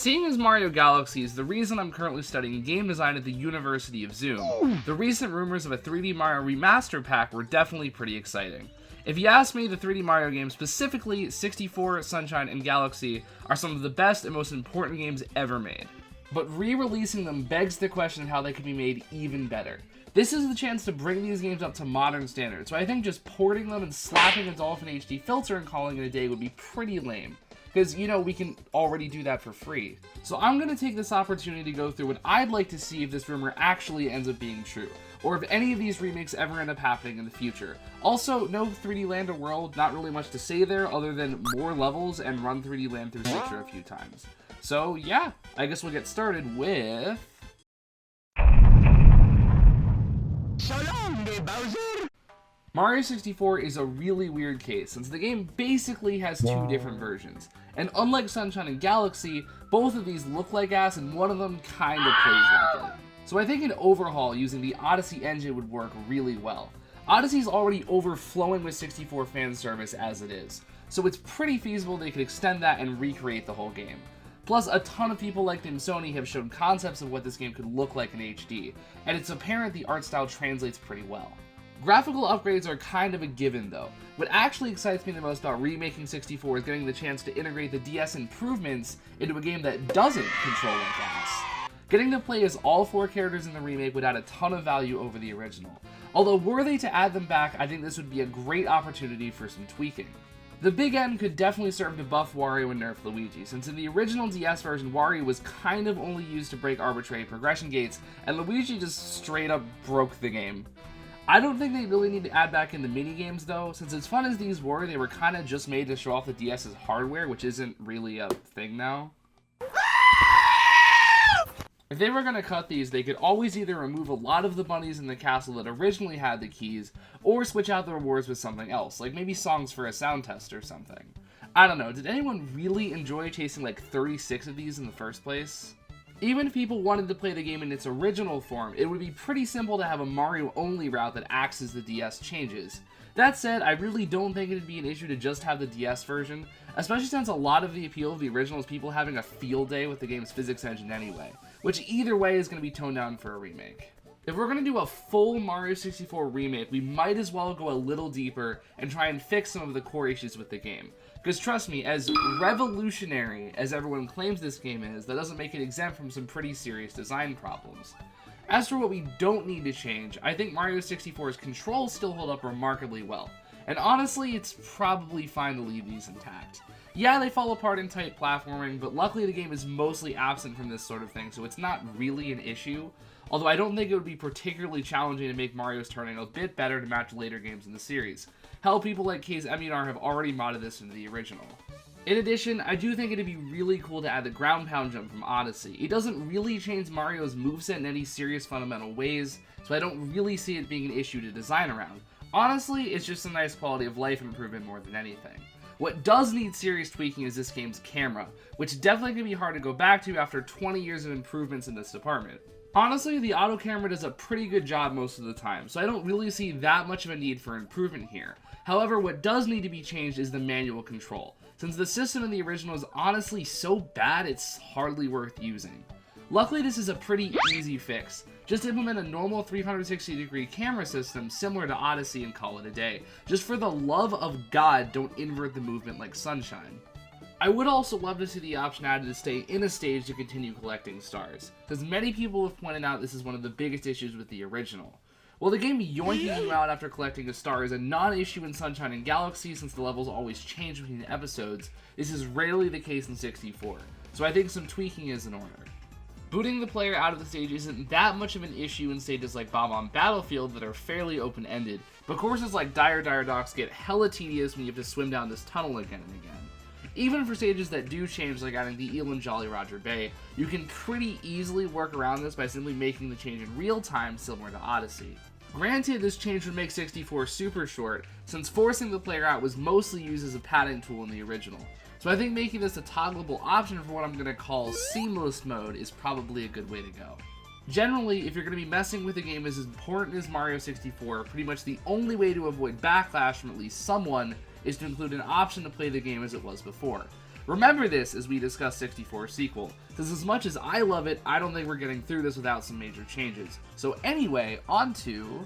Seeing as Mario Galaxy is the reason I'm currently studying game design at the University of Zoom, the recent rumors of a 3D Mario remaster pack were definitely pretty exciting. If you ask me, the 3D Mario games, specifically 64, Sunshine, and Galaxy, are some of the best and most important games ever made. But re-releasing them begs the question of how they could be made even better. This is the chance to bring these games up to modern standards, so I think just porting them and slapping a Dolphin HD filter and calling it a day would be pretty lame. Because, you know, we can already do that for free. So I'm going to take this opportunity to go through what I'd like to see if this rumor actually ends up being true, or if any of these remakes ever end up happening in the future. Also, no 3D Land or World, not really much to say there other than more levels and run 3D Land through Citra a few times. So yeah, I guess we'll get started with... Saloon, Bowser! Mario 64 is a really weird case, since the game basically has two different versions. And unlike Sunshine and Galaxy, both of these look like ass and one of them kinda plays like it. So I think an overhaul using the Odyssey engine would work really well. Odyssey's already overflowing with 64 fan service as it is, so it's pretty feasible they could extend that and recreate the whole game. Plus, a ton of people like Sony have shown concepts of what this game could look like in HD, and it's apparent the art style translates pretty well. Graphical upgrades are kind of a given though. What actually excites me the most about remaking 64 is getting the chance to integrate the DS improvements into a game that doesn't control like ass. Getting to play as all 4 characters in the remake would add a ton of value over the original. Although were they to add them back, I think this would be a great opportunity for some tweaking. The Big N could definitely serve to buff Wario and nerf Luigi, since in the original DS version, Wario was kind of only used to break arbitrary progression gates, and Luigi just straight up broke the game. I don't think they really need to add back in the minigames though, since as fun as these were, they were kind of just made to show off the DS's hardware, which isn't really a thing now. If they were going to cut these, they could always either remove a lot of the bunnies in the castle that originally had the keys, or switch out the rewards with something else, like maybe songs for a sound test or something. I don't know, did anyone really enjoy chasing like 36 of these in the first place? Even if people wanted to play the game in its original form, it would be pretty simple to have a Mario-only route that acts as the DS changes. That said, I really don't think it'd be an issue to just have the DS version, especially since a lot of the appeal of the original is people having a field day with the game's physics engine anyway, which either way is going to be toned down for a remake. If we're going to do a full Mario 64 remake, we might as well go a little deeper and try and fix some of the core issues with the game. Because trust me, as revolutionary as everyone claims this game is, that doesn't make it exempt from some pretty serious design problems. As for what we don't need to change, I think Mario 64's controls still hold up remarkably well. And honestly, it's probably fine to leave these intact. Yeah, they fall apart in tight platforming, but luckily the game is mostly absent from this sort of thing, so it's not really an issue. Although I don't think it would be particularly challenging to make Mario's turning a bit better to match later games in the series. Hell, people like K's Emunar have already modded this into the original. In addition, I do think it'd be really cool to add the ground pound jump from Odyssey. It doesn't really change Mario's moveset in any serious fundamental ways, so I don't really see it being an issue to design around. Honestly, it's just a nice quality of life improvement more than anything. What does need serious tweaking is this game's camera, which definitely can be hard to go back to after 20 years of improvements in this department. Honestly, the auto camera does a pretty good job most of the time, so I don't really see that much of a need for improvement here. However, what does need to be changed is the manual control, since the system in the original is honestly so bad it's hardly worth using. Luckily, this is a pretty easy fix. Just implement a normal 360-degree camera system similar to Odyssey and call it a day. Just for the love of God, don't invert the movement like Sunshine. I would also love to see the option added to stay in a stage to continue collecting stars, because many people have pointed out this is one of the biggest issues with the original. While the game yoinking you out after collecting a star is a non-issue in Sunshine and Galaxy since the levels always change between episodes, this is rarely the case in 64, so I think some tweaking is in order. Booting the player out of the stage isn't that much of an issue in stages like Bob-omb Battlefield that are fairly open-ended, but courses like Dire Docks get hella tedious when you have to swim down this tunnel again and again. Even for stages that do change, like adding the Eel and Jolly Roger Bay, you can pretty easily work around this by simply making the change in real time similar to Odyssey. Granted, this change would make 64 super short, since forcing the player out was mostly used as a padding tool in the original. So I think making this a toggleable option for what I'm going to call seamless mode is probably a good way to go. Generally, if you're going to be messing with a game as important as Mario 64, pretty much the only way to avoid backlash from at least someone is to include an option to play the game as it was before. Remember this as we discuss 64's sequel, because as much as I love it, I don't think we're getting through this without some major changes. So anyway, on to